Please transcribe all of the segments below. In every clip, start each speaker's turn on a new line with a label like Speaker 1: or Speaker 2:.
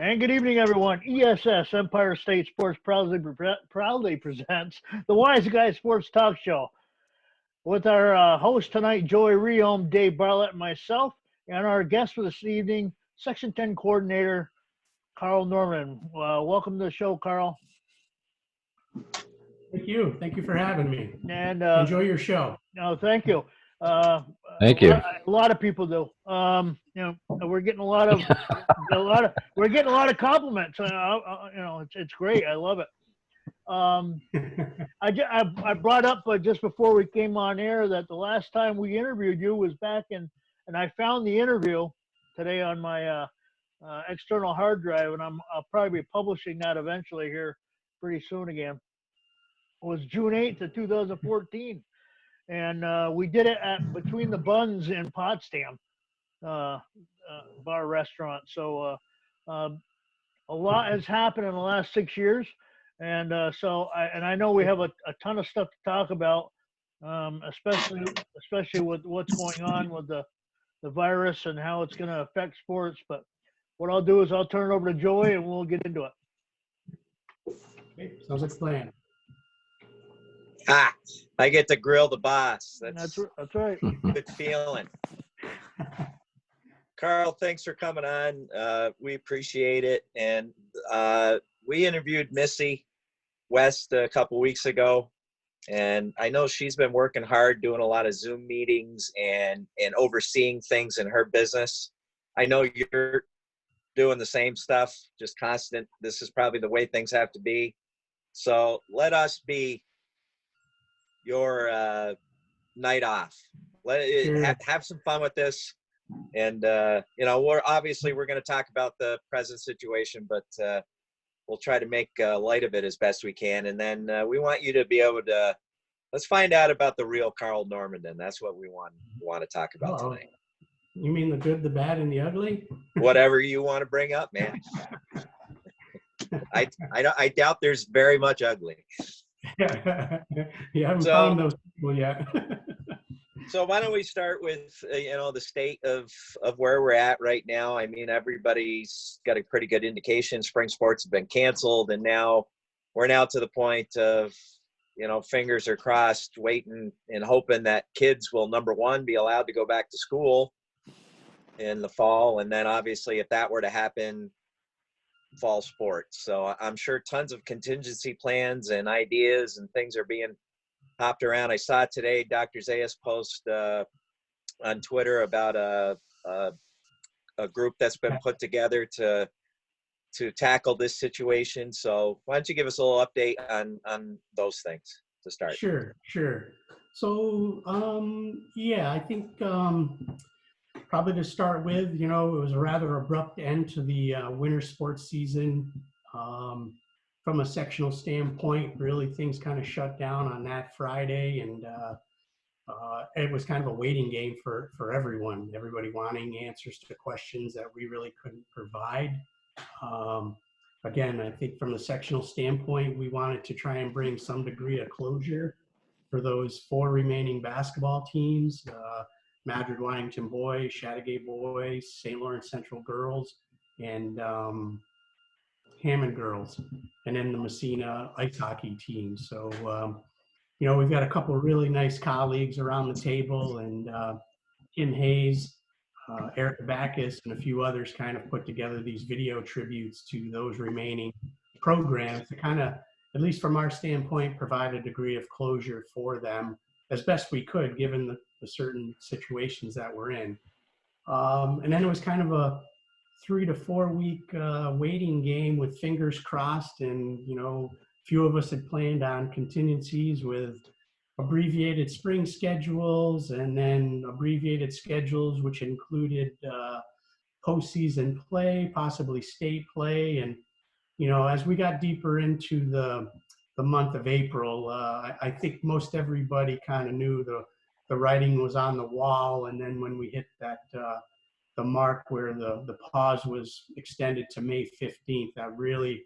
Speaker 1: And good evening, everyone. ESS, Empire State Sports, proudly presents the Wise Guy Sports Talk Show with our host tonight, Joey Reholm, Dave Barlett, and myself, and our guest for this evening, Section 10 Coordinator, Carl Normandin. Welcome to the show, Carl.
Speaker 2: Thank you. Thank you for having me.
Speaker 1: And
Speaker 2: enjoy your show.
Speaker 1: No, thank you.
Speaker 3: Thank you.
Speaker 1: A lot of people do. We're getting a lot of compliments. It's great. I love it. I brought up just before we came on air that the last time we interviewed you was back in, and I found the interview today on my external hard drive, and I'll probably be publishing that eventually here pretty soon again. It was June 8th of 2014. And we did it at Between the Buns in Potsdam bar restaurant. So a lot has happened in the last 6 years. And I know we have a ton of stuff to talk about, especially with what's going on with the virus and how it's going to affect sports. But what I'll do is I'll turn it over to Joey and we'll get into it.
Speaker 2: Okay, sounds like a plan.
Speaker 4: I get to grill the boss.
Speaker 1: That's right.
Speaker 4: Good feeling. Carl, thanks for coming on. We appreciate it. And we interviewed Missy West a couple weeks ago. And I know she's been working hard doing a lot of Zoom meetings and overseeing things in her business. I know you're doing the same stuff, just constant. This is probably the way things have to be. So let us be your night off. Have some fun with this, and we're going to talk about the present situation, but we'll try to make light of it as best we can. And then we want you to be able to let's find out about the real Carl Normandin. That's what we want to talk about tonight.
Speaker 2: You mean the good, the bad, and the ugly?
Speaker 4: Whatever you want to bring up, man. I doubt there's very much ugly.
Speaker 2: You haven't found those people yet.
Speaker 4: So why don't we start with the state of where we're at right now? I mean, everybody's got a pretty good indication. Spring sports have been canceled, and now we're to the point of fingers are crossed, waiting and hoping that kids will, number one, be allowed to go back to school in the fall, and then obviously if that were to happen, fall sports. So I'm sure tons of contingency plans and ideas and things are being hopped around. I saw today Dr. Zayas post on Twitter about a group that's been put together to tackle this situation. So why don't you give us a little update on those things to start?
Speaker 2: Sure. So I think probably to start with, it was a rather abrupt end to the winter sports season. From a sectional standpoint, really things kind of shut down on that Friday, and it was kind of a waiting game for everyone. Everybody wanting answers to questions that we really couldn't provide. Again, I think from the sectional standpoint, we wanted to try and bring some degree of closure for those 4 remaining basketball teams. Madrid-Wyington boys, Chateauguay boys, St. Lawrence Central girls, and Hammond girls, and then the Messina ice hockey team. So, we've got a couple of really nice colleagues around the table, and Kim Hayes, Eric Backus, and a few others kind of put together these video tributes to those remaining programs to kind of, at least from our standpoint, provide a degree of closure for them as best we could, given the certain situations that we're in. And then it was kind of a 3 to 4 week waiting game with fingers crossed. And, a few of us had planned on contingencies with abbreviated spring schedules and then abbreviated schedules, which included postseason play, possibly state play. And, as we got deeper into the month of April, I think most everybody kind of knew the writing was on the wall. And then when we hit that the mark where the pause was extended to May 15th, that really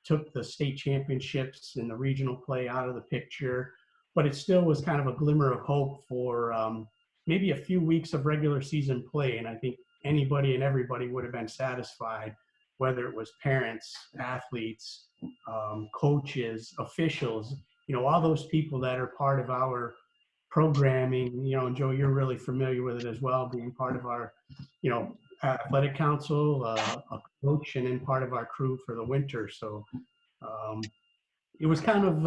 Speaker 2: took the state championships and the regional play out of the picture. But it still was kind of a glimmer of hope for maybe a few weeks of regular season play. And I think anybody and everybody would have been satisfied whether it was parents, athletes, coaches, officials, all those people that are part of our programming, and Joe, you're really familiar with it as well, being part of our, athletic council, a coach, and then part of our crew for the winter. So it was kind of,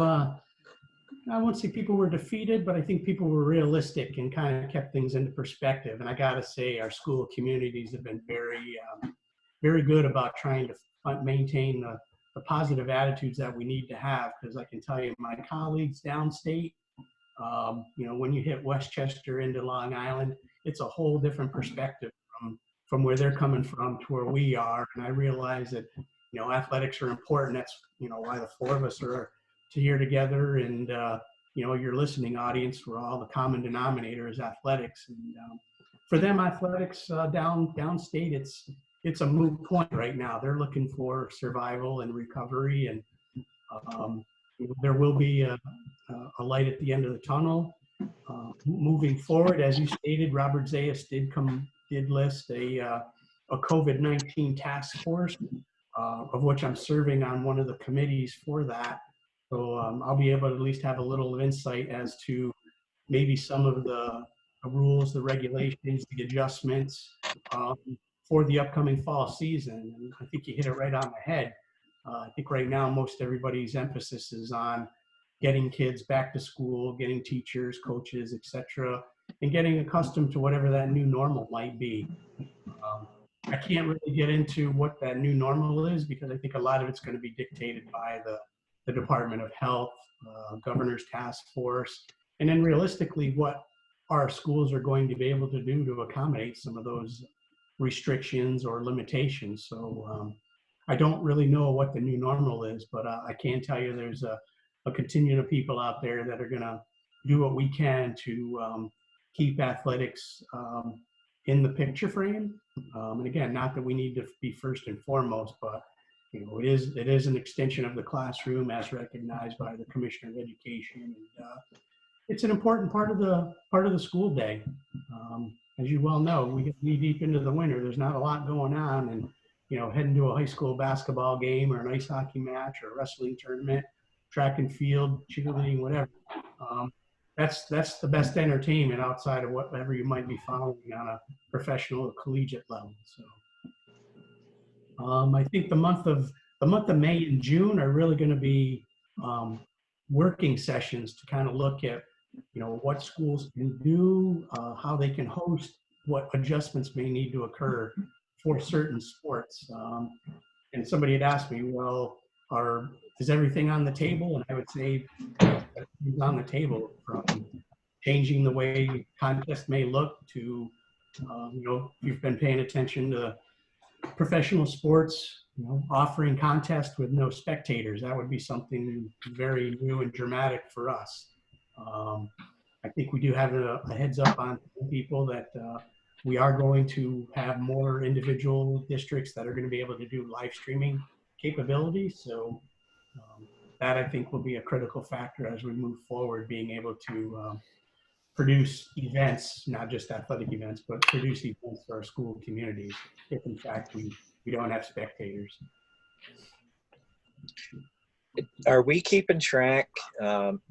Speaker 2: I won't say people were defeated, but I think people were realistic and kind of kept things into perspective. And I got to say, our school communities have been very, very good about trying to maintain the positive attitudes that we need to have. Because I can tell you, my colleagues downstate, when you hit Westchester into Long Island, it's a whole different perspective from where they're coming from to where we are. And I realize that, athletics are important. That's, why the four of us are here together. And, your listening audience, we're all the common denominator is athletics. And for them, athletics downstate, it's a moot point right now. They're looking for survival and recovery. And there will be a light at the end of the tunnel. Moving forward, as you stated, Robert Zayas did list a COVID-19 task force, of which I'm serving on one of the committees for that. So I'll be able to at least have a little insight as to maybe some of the rules, the regulations, the adjustments for the upcoming fall season. And I think you hit it right on the head. I think right now most everybody's emphasis is on getting kids back to school, getting teachers, coaches, etc., and getting accustomed to whatever that new normal might be. I can't really get into what that new normal is because I think a lot of it's going to be dictated by the Department of Health, Governor's Task Force, and then realistically what our schools are going to be able to do to accommodate some of those restrictions or limitations. So I don't really know what the new normal is, but I can tell you there's a contingent of people out there that are going to do what we can to keep athletics in the picture frame. And again, not that we need to be first and foremost, but it is an extension of the classroom as recognized by the Commissioner of Education. And it's an important part of the school day. As you well know, we get knee deep into the winter. There's not a lot going on, and heading to a high school basketball game or an ice hockey match or a wrestling tournament, track and field, cheerleading, whatever. That's the best entertainment outside of whatever you might be following on a professional or collegiate level. So I think the month of May and June are really going to be working sessions to kind of look at what schools can do, how they can host, what adjustments may need to occur for certain sports. And somebody had asked me, well, is everything on the table? And I would say it's on the table, from changing the way contests may look to, if you've been paying attention to professional sports, offering contests with no spectators. That would be something very new and dramatic for us. I think we do have a heads up on people that we are going to have more individual districts that are going to be able to do live streaming capabilities. So that I think will be a critical factor as we move forward, being able to produce events, not just athletic events, but produce events for our school communities if in fact we don't have spectators.
Speaker 4: Are we keeping track?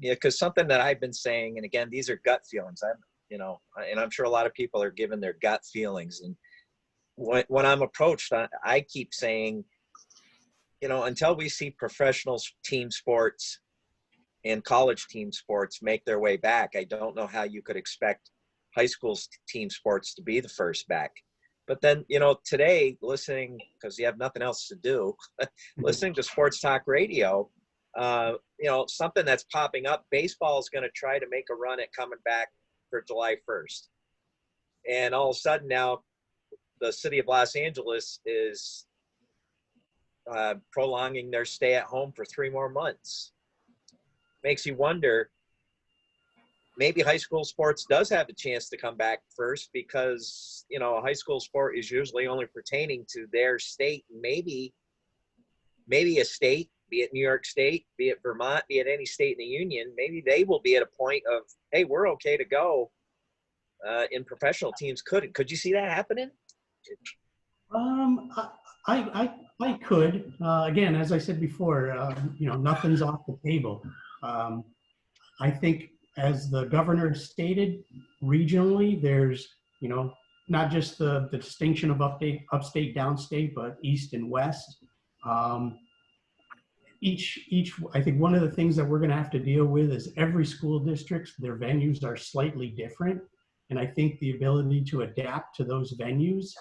Speaker 4: Because something that I've been saying, and again, these are gut feelings. And I'm sure a lot of people are given their gut feelings. And when I'm approached, I keep saying, until we see professional team sports and college team sports make their way back, I don't know how you could expect high school team sports to be the first back. But then, today, listening, because you have nothing else to do, listening to sports talk radio, something that's popping up, baseball is going to try to make a run at coming back for July 1st. And all of a sudden now, the city of Los Angeles is prolonging their stay at home for 3 more months. Makes you wonder, maybe high school sports does have a chance to come back first because, a high school sport is usually only pertaining to their state. Maybe a state, be it New York State, be it Vermont, be it any state in the union, maybe they will be at a point of, hey, we're okay to go in professional teams. Could you see that happening?
Speaker 2: I could. Again, as I said before, nothing's off the table. I think, as the governor stated, regionally, there's, not just the distinction of upstate, downstate, but east and west. Um, I think one of the things that we're going to have to deal with is every school district, their venues are slightly different. And I think the ability to adapt to those venues,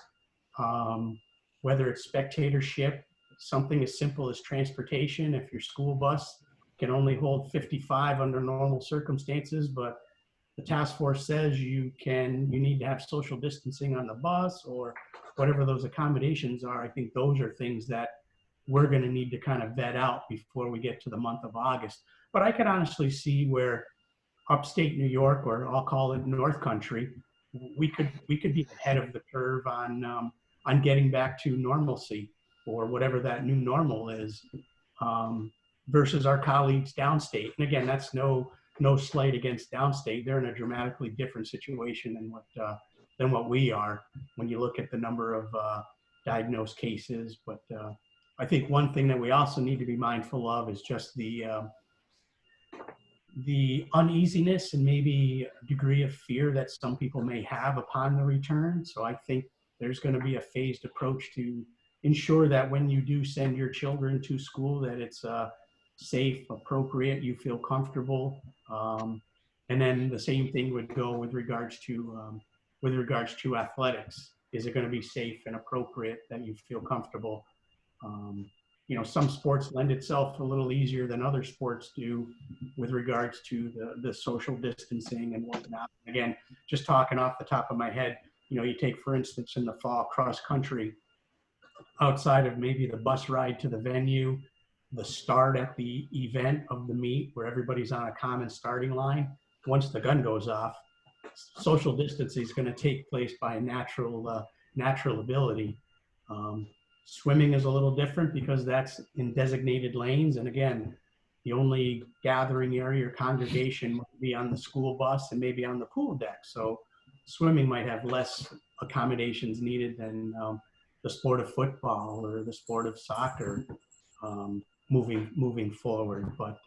Speaker 2: whether it's spectatorship, something as simple as transportation, if your school bus can only hold 55 under normal circumstances, but the task force says you need to have social distancing on the bus or whatever those accommodations are. I think those are things that we're going to need to kind of vet out before we get to the month of August. But I could honestly see where upstate New York, or I'll call it North Country, we could be ahead of the curve on getting back to normalcy, or whatever that new normal is, versus our colleagues downstate. And again, that's no slight against downstate. They're in a dramatically different situation than what we are when you look at the number of diagnosed cases. But I think one thing that we also need to be mindful of is just the uneasiness and maybe degree of fear that some people may have upon the return. So I think there's going to be a phased approach to ensure that when you do send your children to school, that it's safe, appropriate, you feel comfortable. And then the same thing would go with regards to athletics. Is it going to be safe and appropriate that you feel comfortable? Some sports lend itself a little easier than other sports do with regards to the social distancing and whatnot. Again, just talking off the top of my head, you take, for instance, in the fall, cross country, outside of maybe the bus ride to the venue, the start at the event of the meet where everybody's on a common starting line, once the gun goes off, social distancing is going to take place by a natural ability. Swimming is a little different because that's in designated lanes. And again, the only gathering area or congregation might be on the school bus and maybe on the pool deck. So swimming might have less accommodations needed than the sport of football or the sport of soccer moving forward. But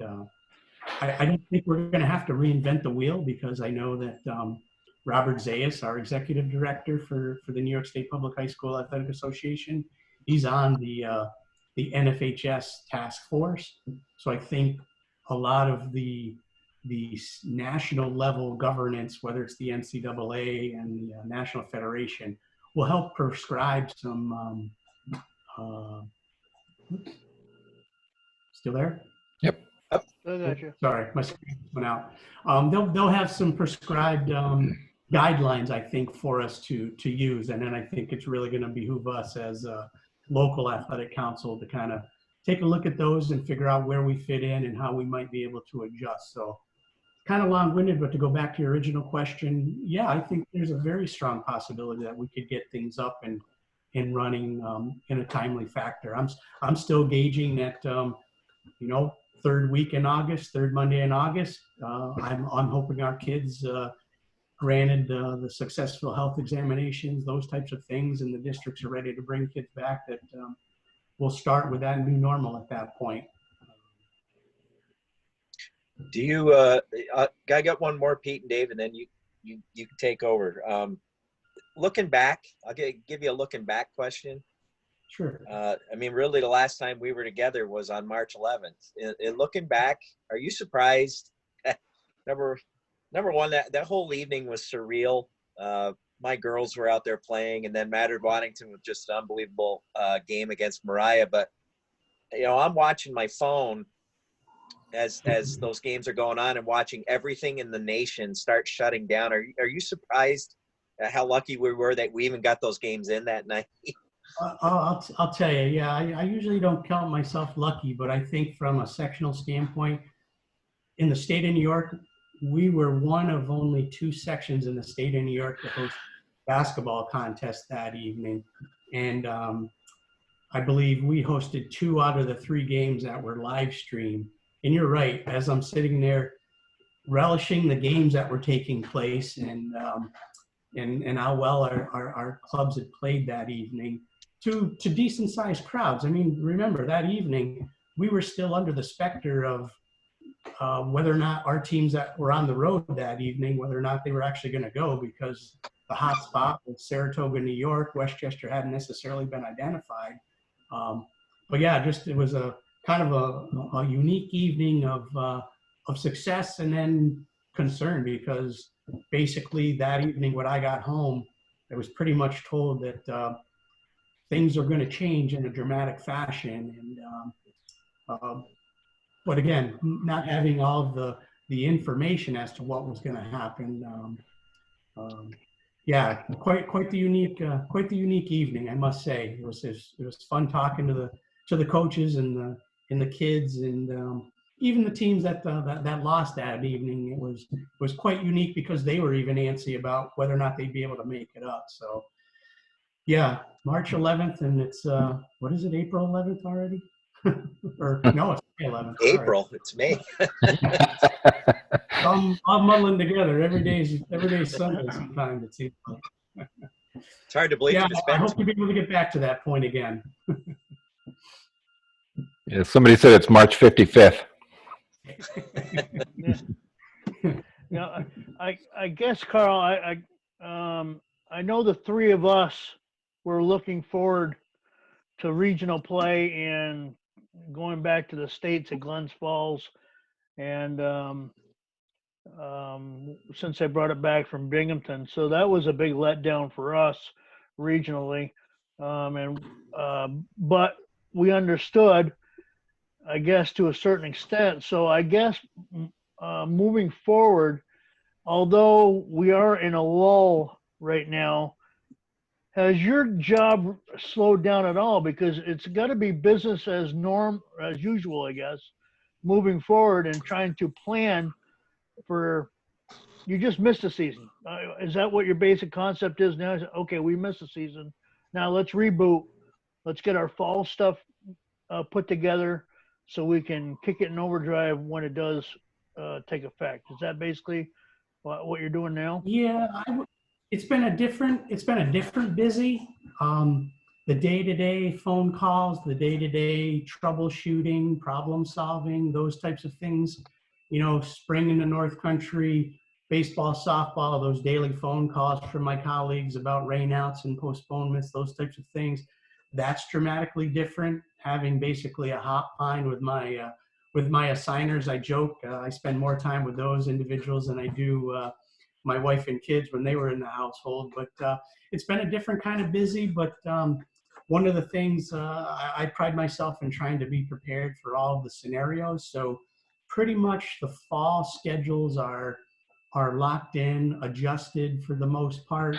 Speaker 2: I don't think we're going to have to reinvent the wheel, because I know that Robert Zayas, our executive director for the New York State Public High School Athletic Association, he's on the NFHS task force. So I think a lot of the national level governance, whether it's the NCAA and the National Federation, will help prescribe some. Still there?
Speaker 3: Yep.
Speaker 2: Sorry, my screen went out. They'll have some prescribed guidelines, I think, for us to use, and then I think it's really going to behoove us as a local athletic council to kind of take a look at those and figure out where we fit in and how we might be able to adjust. So kind of long-winded, but to go back to your original question, yeah, I think there's a very strong possibility that we could get things up and running in a timely factor. I'm still gauging that, third week in August, third Monday in August. I'm hoping our kids, granted the successful health examinations, those types of things, and the districts are ready to bring kids back, that we'll start with that new normal at that point.
Speaker 4: Do you, I got one more, Pete and Dave, and then you can take over. Looking back, I'll give you a looking back question.
Speaker 2: Sure.
Speaker 4: Really the last time we were together was on March 11th. In looking back, are you surprised? Number one, that whole evening was surreal. My girls were out there playing, and then Madrid Waddington was just an unbelievable game against Mariah. But, I'm watching my phone as those games are going on and watching everything in the nation start shutting down. Are you surprised at how lucky we were that we even got those games in that night?
Speaker 2: I'll tell you, yeah, I usually don't count myself lucky, but I think from a sectional standpoint, in the state of New York, we were one of only 2 sections in the state of New York to host basketball contest that evening. And I believe we hosted 2 out of the 3 games that were live streamed. And you're right, as I'm sitting there relishing the games that were taking place and how well our clubs had played that evening, to decent sized crowds. I mean, remember that evening we were still under the specter of whether or not our teams that were on the road that evening, whether or not they were actually going to go, because the hot spot was Saratoga, New York. Westchester hadn't necessarily been identified. But yeah, just it was a kind of a unique evening of success and then concern, because basically that evening when I got home, I was pretty much told that things are going to change in a dramatic fashion. And but again, not having all of the information as to what was going to happen. Yeah, quite the unique evening, I must say. It was fun talking to the coaches and the kids, and even the teams that lost that evening. It was quite unique because they were even antsy about whether or not they'd be able to make it up. So yeah, March 11th, and it's what is it, April 11th already? Or no, it's May 11th.
Speaker 4: April, it's May.
Speaker 2: I'm muddling together. Every day's Sunday sometimes, it seems like.
Speaker 4: It's hard to believe.
Speaker 2: Yeah, I hope to be able to get back to that point again.
Speaker 3: Yeah, somebody said it's March 55th.
Speaker 1: Yeah, I guess, Carl, I know the three of us were looking forward to regional play and going back to the States at Glens Falls. And since I brought it back from Binghamton, so that was a big letdown for us regionally. But we understood, I guess, to a certain extent. So I guess moving forward, although we are in a lull right now, has your job slowed down at all? Because it's got to be business as usual, I guess, moving forward and trying to plan for. You just missed a season. Is that what your basic concept is now? Okay, we missed a season. Now let's reboot. Let's get our fall stuff put together so we can kick it in overdrive when it does take effect. Is that basically what you're doing now?
Speaker 2: Yeah, it's been a different busy. The day-to-day phone calls, the day-to-day troubleshooting, problem solving, those types of things. You know, spring in the North Country, baseball, softball, those daily phone calls from my colleagues about rainouts and postponements, those types of things. That's dramatically different. Having basically a hotline with my assigners. I joke, I spend more time with those individuals than I do my wife and kids when they were in the household. But it's been a different kind of busy. But one of the things I pride myself in trying to be prepared for all of the scenarios. So pretty much the fall schedules are locked in, adjusted for the most part.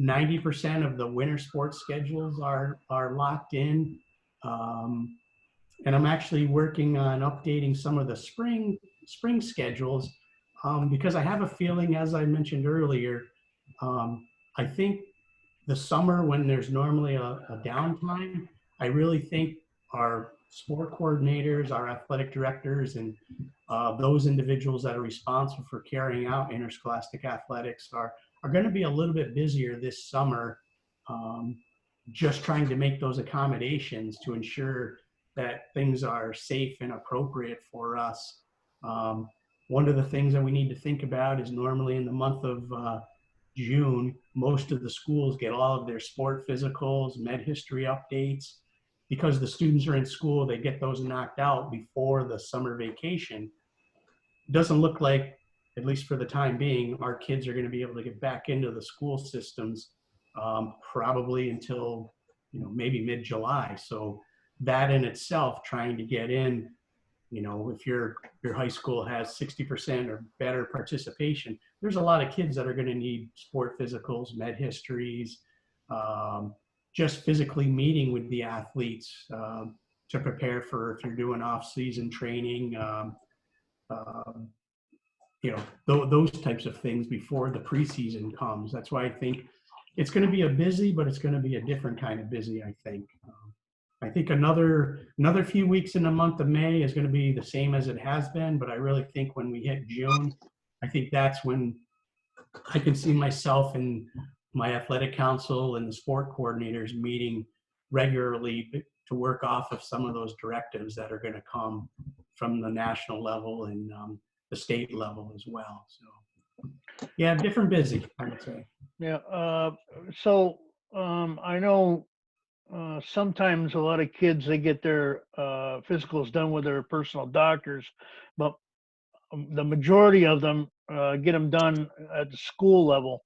Speaker 2: 90% of the winter sports schedules are locked in. And I'm actually working on updating some of the spring schedules because I have a feeling, as I mentioned earlier, I think the summer, when there's normally a downtime, I really think our sport coordinators, our athletic directors, and those individuals that are responsible for carrying out interscholastic athletics are going to be a little bit busier this summer, just trying to make those accommodations to ensure that things are safe and appropriate for us. One of the things that we need to think about is normally in the month of June, most of the schools get all of their sport physicals, med history updates. Because the students are in school, they get those knocked out before the summer vacation. It doesn't look like, at least for the time being, our kids are going to be able to get back into the school systems probably until, maybe mid-July. So that in itself, trying to get in, if your high school has 60% or better participation, there's a lot of kids that are going to need sport physicals, med histories, just physically meeting with the athletes to prepare for if you're doing off-season training, those types of things before the preseason comes. That's why I think it's going to be a busy, but it's going to be a different kind of busy, I think. I think another few weeks in the month of May is going to be the same as it has been, but I really think when we hit June, I think that's when I can see myself in my athletic council and the sport coordinators meeting regularly to work off of some of those directives that are going to come from the national level and the state level as well. So yeah, different busy, I would say.
Speaker 1: Yeah. So I know sometimes a lot of kids, they get their physicals done with their personal doctors, but the majority of them get them done at the school level.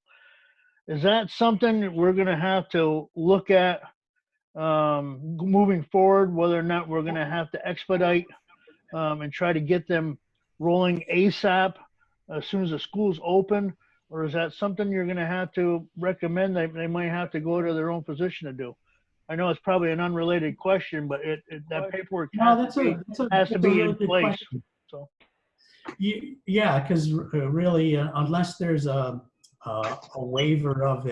Speaker 1: Is that something we're going to have to look at moving forward, whether or not we're going to have to expedite and try to get them rolling ASAP as soon as the school's open? Or is that something you're going to have to recommend they might have to go to their own physician to do? I know it's probably an unrelated question, but that paperwork has to be in place.
Speaker 2: Question.
Speaker 1: So.
Speaker 2: Yeah, because really, unless there's a waiver of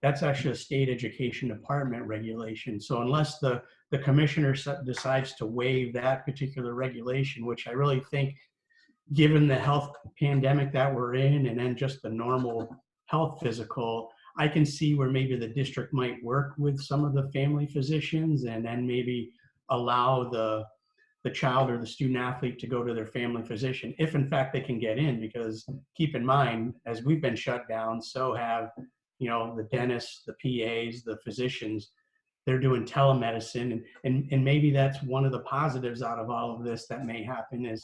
Speaker 2: that's actually a state education department regulation. So unless the commissioner decides to waive that particular regulation, which I really think, given the health pandemic that we're in, and then just the normal health physical, I can see where maybe the district might work with some of the family physicians and then maybe allow the child or the student athlete to go to their family physician, if in fact they can get in, because keep in mind, as we've been shut down, so have, the dentists, the PAs, the physicians. They're doing telemedicine, and maybe that's one of the positives out of all of this that may happen is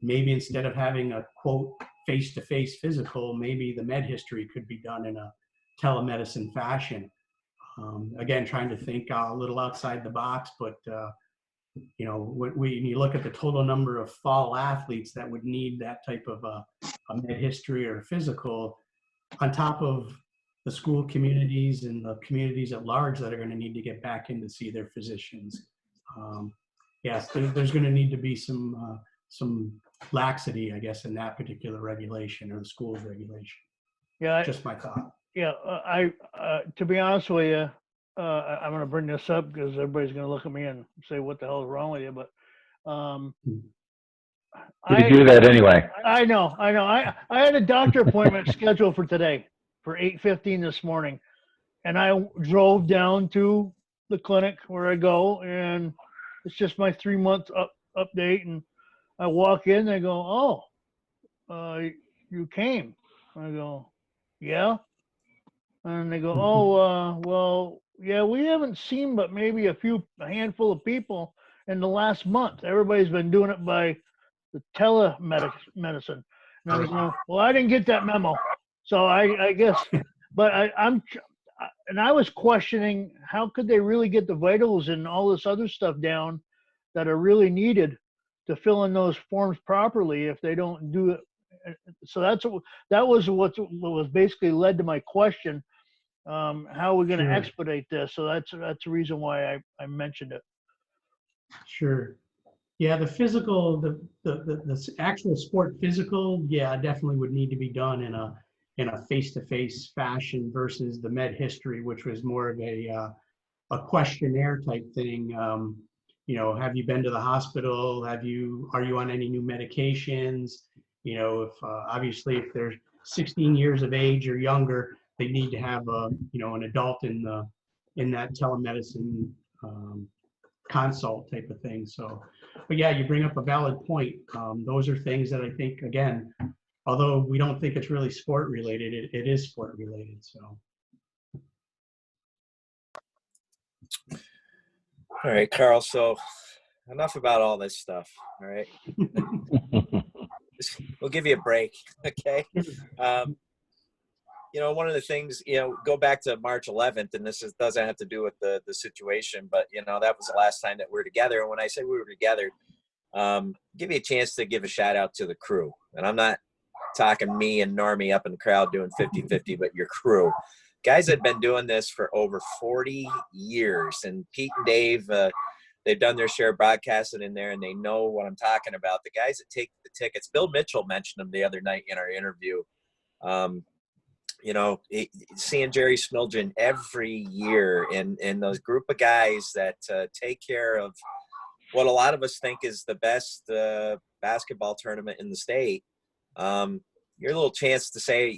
Speaker 2: maybe instead of having a quote face-to-face physical, maybe the med history could be done in a telemedicine fashion. Again, trying to think a little outside the box, but when you look at the total number of fall athletes that would need that type of a med history or physical, on top of the school communities and the communities at large that are going to need to get back in to see their physicians. Yes, there's going to need to be some laxity, I guess, in that particular regulation or the school's regulation.
Speaker 1: Yeah,
Speaker 2: just my thought.
Speaker 1: Yeah, to be honest with you, I'm going to bring this up because everybody's going to look at me and say, "What the hell is wrong with you?" But
Speaker 3: You do that anyway.
Speaker 1: I know. I had a doctor appointment scheduled for today for 8:15 this morning, and I drove down to the clinic where I go, and it's just my 3-month update, and I walk in, they go, "Oh, you came." I go, "Yeah." And they go, "Oh, well, yeah, we haven't seen but maybe a handful of people in the last month. Everybody's been doing it by the telemedicine." And I go, "Well, I didn't get that memo." So I guess, but I was questioning, how could they really get the vitals and all this other stuff down that are really needed to fill in those forms properly if they don't do it? So that was what was basically led to my question. How are we going to expedite this? So that's the reason why I mentioned it.
Speaker 2: Sure. Yeah, the physical, the actual sport physical, yeah, definitely would need to be done in a face-to-face fashion versus the med history, which was more of a questionnaire type thing. Have you been to the hospital? Are you on any new medications? If obviously if they're 16 years of age or younger, they need to have an adult in that telemedicine consult type of thing. So, but yeah, you bring up a valid point. Those are things that I think, again, although we don't think it's really sport related, it is sport related. So.
Speaker 4: All right, Carl. So enough about all this stuff. All right. We'll give you a break. Okay. One of the things, go back to March 11th, and this doesn't have to do with the situation, but, that was the last time that we were together. And when I say we were together, give you a chance to give a shout out to the crew. And I'm not talking me and Normie up in the crowd doing 50-50, but your crew. Guys have been doing this for over 40 years. And Pete and Dave, they've done their share of broadcasting in there, and they know what I'm talking about. The guys that take the tickets, Bill Mitchell mentioned them the other night in our interview. Seeing Jerry Smiljan every year and those group of guys that take care of what a lot of us think is the best basketball tournament in the state. Your little chance to say,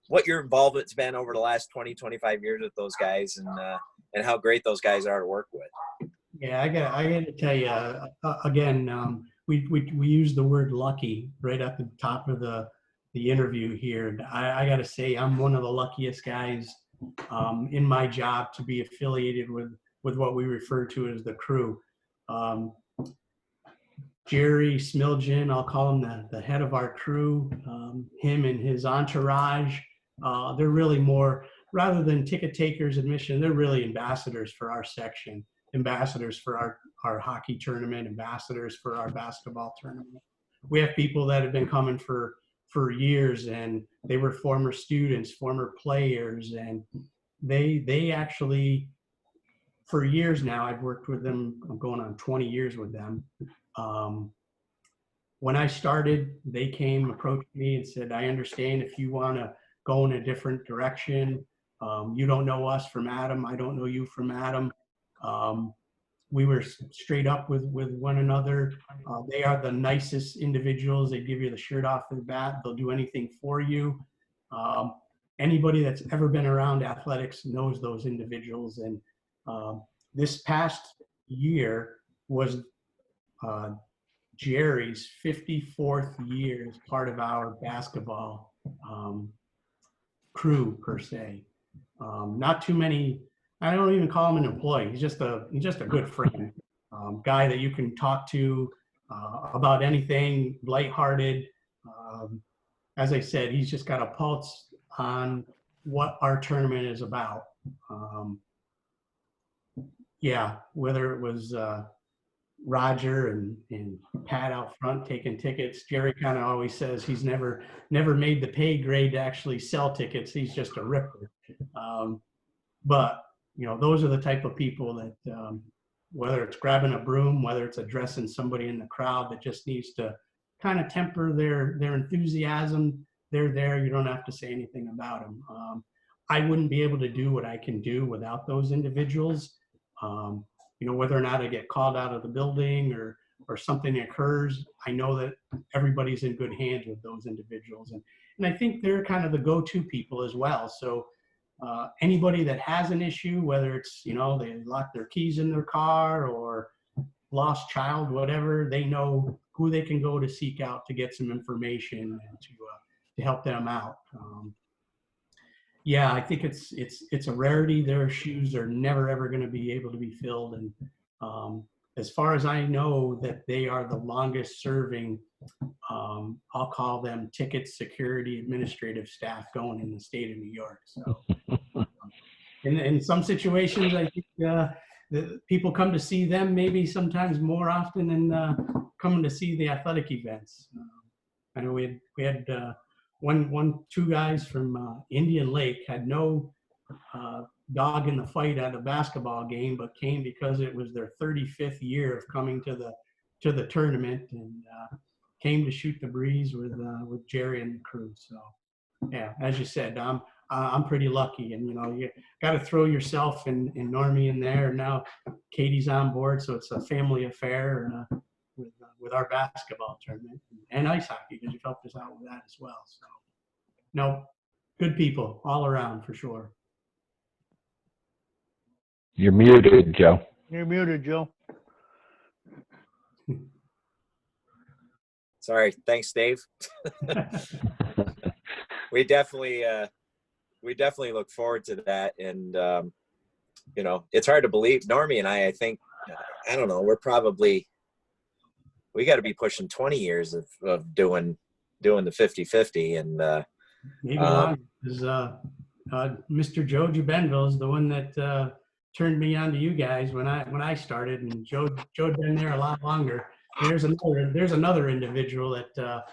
Speaker 4: what your involvement's been over the last 20, 25 years with those guys, and how great those guys are to work with.
Speaker 2: Yeah, I got to tell you again. We use the word lucky right at the top of the interview here. And I got to say, I'm one of the luckiest guys in my job to be affiliated with what we refer to as the crew. Jerry Smiljan, I'll call him the head of our crew. Him and his entourage, they're really more, rather than ticket takers, admission, they're really ambassadors for our section, ambassadors for our hockey tournament, ambassadors for our basketball tournament. We have people that have been coming for years, and they were former students, former players, and they actually, for years now, I've worked with them. I'm going on 20 years with them. When I started, they approached me and said, I understand if you want to go in a different direction. You don't know us from Adam. I don't know you from Adam. We were straight up with one another. They are the nicest individuals. They give you the shirt off the bat. They'll do anything for you. Anybody that's ever been around athletics knows those individuals. And this past year was Jerry's 54th year as part of our basketball crew, per se. Not too many. I don't even call him an employee. He's just a good friend, guy that you can talk to about anything, lighthearted. As I said, he's just got a pulse on what our tournament is about. Yeah, whether it was Roger and Pat out front taking tickets. Jerry kind of always says he's never made the pay grade to actually sell tickets. He's just a ripper. But those are the type of people that, whether it's grabbing a broom, whether it's addressing somebody in the crowd that just needs to kind of temper their enthusiasm, they're there. You don't have to say anything about them. I wouldn't be able to do what I can do without those individuals. Whether or not I get called out of the building or something occurs, I know that everybody's in good hands with those individuals. And I think they're kind of the go-to people as well. So anybody that has an issue, whether it's, they lock their keys in their car or lost child, whatever, they know who they can go to seek out to get some information and to help them out. Yeah, I think it's a rarity. Their shoes are never, ever going to be able to be filled. And as far as I know, that they are the longest serving, I'll call them ticket security administrative staff going in the state of New York. So in some situations, I think the people come to see them maybe sometimes more often than coming to see the athletic events. I know we had two guys from Indian Lake had no dog in the fight at a basketball game, but came because it was their 35th year of coming to the tournament, and came to shoot the breeze with Jerry and the crew. So yeah, as you said, I'm pretty lucky, and you got to throw yourself and Normie in there. And now Katie's on board, so it's a family affair with our basketball tournament and ice hockey, because you've helped us out with that as well. So no, good people all around for sure.
Speaker 3: You're muted, Joe.
Speaker 1: You're muted, Joe.
Speaker 4: Sorry. Thanks, Dave. We definitely look forward to that. And, it's hard to believe. Normie and I think, I don't know, we got to be pushing 20 years of doing the 50-50. And
Speaker 2: maybe longer, because Mr. Joe Jubenville is the one that turned me on to you guys when I started, and Joe had been there a lot longer. There's another individual that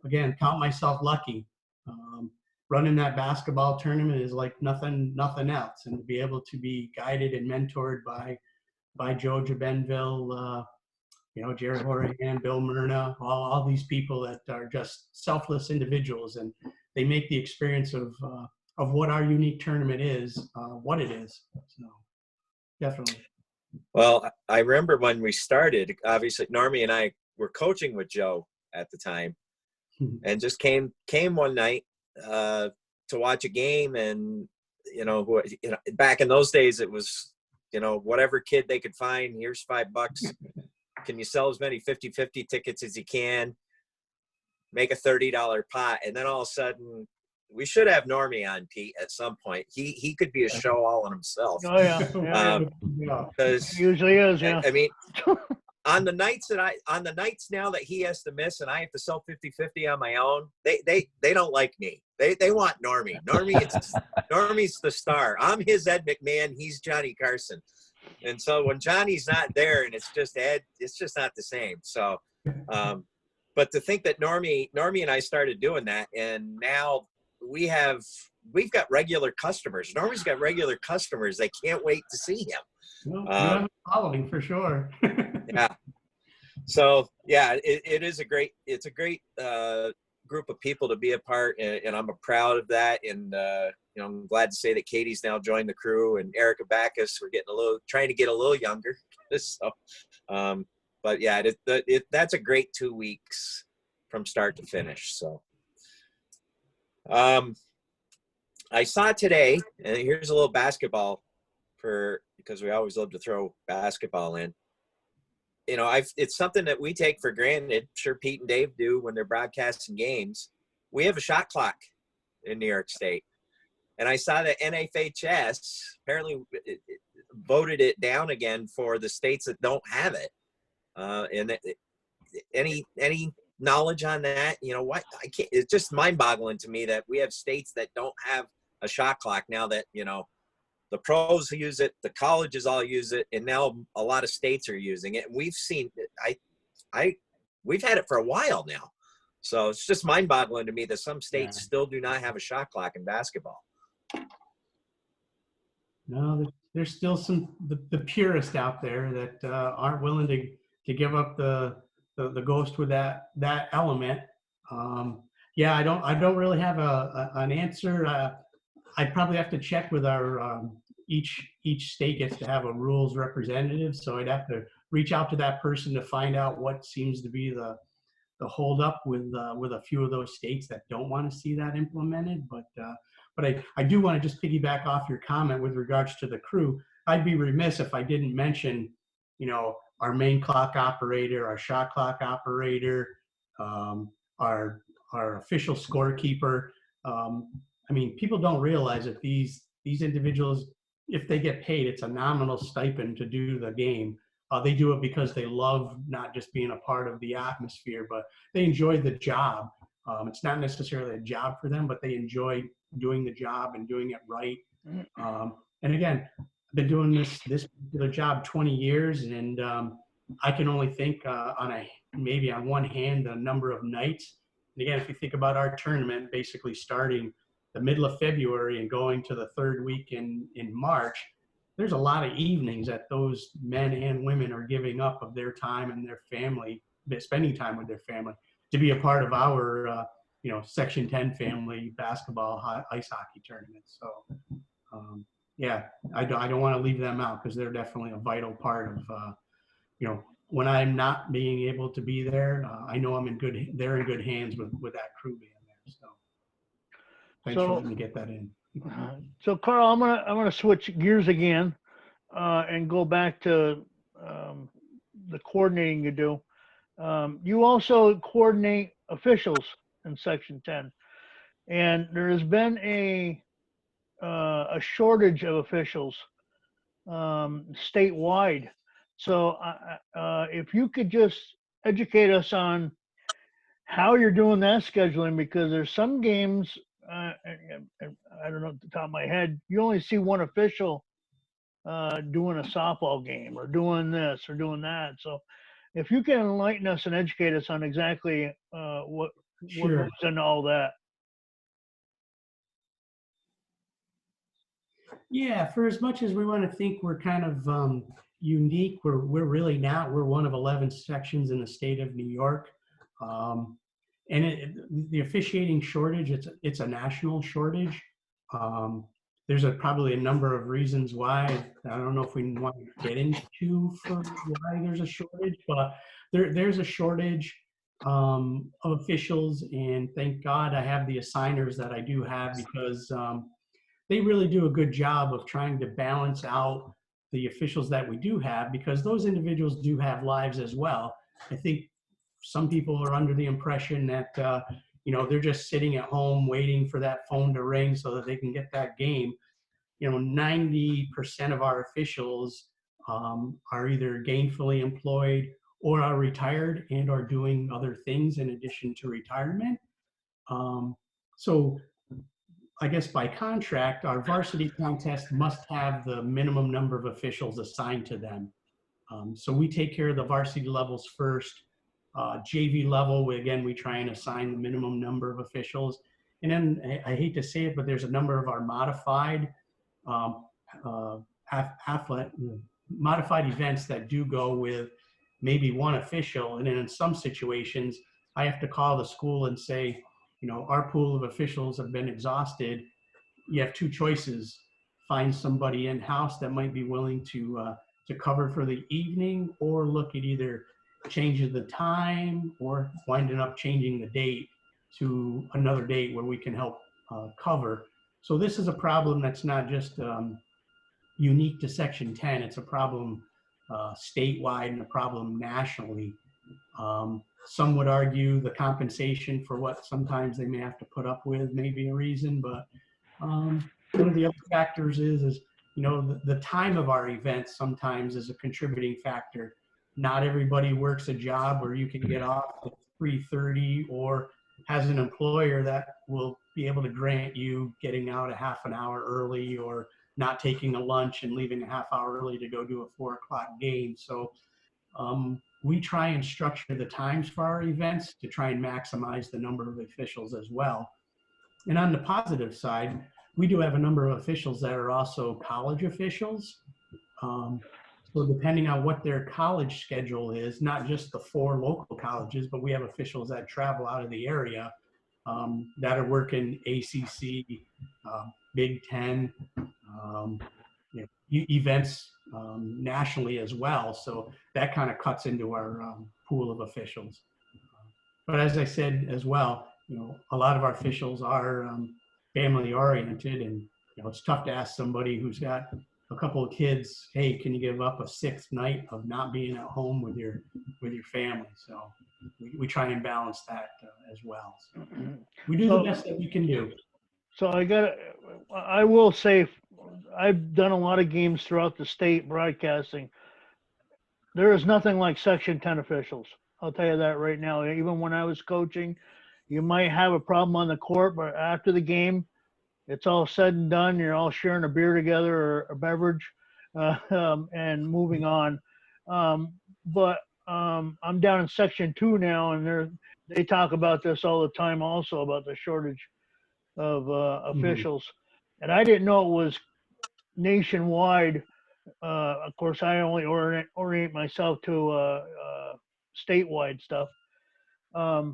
Speaker 2: again, count myself lucky. Running that basketball tournament is like nothing else, and to be able to be guided and mentored by Joe Jubenville, Jerry Horahan, Bill Myrna, all these people that are just selfless individuals, and they make the experience of what our unique tournament is, what it is. So definitely.
Speaker 4: Well, I remember when we started, obviously Normie and I were coaching with Joe at the time, and just came one night to watch a game, and back in those days it was, whatever kid they could find, here's $5. Can you sell as many 50-50 tickets as you can? Make a $30 pot, and then all of a sudden, we should have Normie on, Pete, at some point. He could be a show all on himself.
Speaker 1: Oh yeah.
Speaker 4: Because
Speaker 1: Usually is, yeah.
Speaker 4: I mean, on the nights now that he has to miss and I have to sell 50-50 on my own, they don't like me. They want Normie. Normie's the star. I'm his Ed McMahon. He's Johnny Carson. And so when Johnny's not there and it's just Ed, it's just not the same. So, but to think that Normie and I started doing that, and now we've got regular customers. Normie's got regular customers. They can't wait to see him.
Speaker 2: Well, you have a following for sure.
Speaker 4: Yeah. So yeah, it's a great group of people to be a part, and I'm proud of that. And I'm glad to say that Katie's now joined the crew, and Erica Backus, we're trying to get a little younger. So, but yeah, that's a great 2 weeks from start to finish. So, I saw today, and here's a little basketball because we always love to throw basketball in. It's something that we take for granted. Sure, Pete and Dave do when they're broadcasting games. We have a shot clock in New York State. And I saw that NFHS apparently voted it down again for the states that don't have it. And any knowledge on that? What? I can't. It's just mind-boggling to me that we have states that don't have a shot clock now that, the pros use it, the colleges all use it, and now a lot of states are using it. And we've seen it. We've had it for a while now. So it's just mind-boggling to me that some states still do not have a shot clock in basketball.
Speaker 2: No, there's still the purists out there that aren't willing to give up the ghost with that element. I don't really have an answer. I'd probably have to check with our each state gets to have a rules representative, so I'd have to reach out to that person to find out what seems to be the hold up with a few of those states that don't want to see that implemented. But I do want to just piggyback off your comment with regards to the crew. I'd be remiss if I didn't mention, our main clock operator, our shot clock operator, our official scorekeeper. People don't realize that these individuals, if they get paid, it's a nominal stipend to do the game. They do it because they love not just being a part of the atmosphere, but they enjoy the job. It's not necessarily a job for them, but they enjoy doing the job and doing it right. And again, I've been doing this particular job 20 years, and I can only think maybe on one hand the number of nights. And again, if you think about our tournament, basically starting the middle of February and going to the third week in March, there's a lot of evenings that those men and women are giving up of their time and their family, spending time with their family, to be a part of our, Section 10 family basketball, ice hockey tournament. So, I don't want to leave them out because they're definitely a vital part of, when I'm not being able to be there, I know they're in good hands with that crew being there. So, thanks for letting me get that in.
Speaker 1: So Carl, I'm gonna switch gears again and go back to the coordinating you do. You also coordinate officials in Section 10, and there has been a shortage of officials statewide. So if you could just educate us on how you're doing that scheduling, because there's some games, I don't know at the top of my head, you only see one official doing a softball game or doing this or doing that. So if you can enlighten us and educate us on exactly what goes into all that.
Speaker 2: Yeah, for as much as we want to think we're kind of unique, we're really not. We're one of 11 sections in the state of New York. And the officiating shortage, it's a national shortage. There's probably a number of reasons why. I don't know if we want to get into for why there's a shortage, but there's a shortage. of officials, and thank God I have the assigners that I do have, because they really do a good job of trying to balance out the officials that we do have, because those individuals do have lives as well. I think some people are under the impression that they're just sitting at home waiting for that phone to ring so that they can get that game. 90% of our officials are either gainfully employed or are retired and are doing other things in addition to retirement. So I guess by contract, our varsity contest must have the minimum number of officials assigned to them. So we take care of the varsity levels first. JV level, we try and assign the minimum number of officials. And then I hate to say it, but there's a number of our modified modified events that do go with maybe one official. And then in some situations, I have to call the school and say, our pool of officials have been exhausted. You have two choices: find somebody in-house that might be willing to cover for the evening, or look at either changing the time or winding up changing the date to another date where we can help cover. So this is a problem that's not just unique to Section 10. It's a problem statewide and a problem nationally. Some would argue the compensation for what sometimes they may have to put up with may be a reason, but one of the other factors is the time of our events sometimes is a contributing factor. Not everybody works a job where you can get off at 3:30 or has an employer that will be able to grant you getting out a half an hour early, or not taking a lunch and leaving a half hour early to go do a 4 o'clock game. So we try and structure the times for our events to try and maximize the number of officials as well. And on the positive side, we do have a number of officials that are also college officials. So depending on what their college schedule is, not just the 4 local colleges, but we have officials that travel out of the area that are working ACC, Big Ten, events nationally as well. So that kind of cuts into our pool of officials. But as I said as well, a lot of our officials are family oriented, and it's tough to ask somebody who's got a couple of kids, hey, can you give up a 6th night of not being at home with your family? So we try and balance that as well. So we do the best that we can do.
Speaker 1: So I will say, I've done a lot of games throughout the state broadcasting. There is nothing like Section 10 officials. I'll tell you that right now. Even when I was coaching, you might have a problem on the court, but after the game, it's all said and done. You're all sharing a beer together or a beverage and moving on. But I'm down in Section 2 now, and they talk about this all the time also, about the shortage of officials. And I didn't know it was nationwide. Of course, I only orient myself to statewide stuff.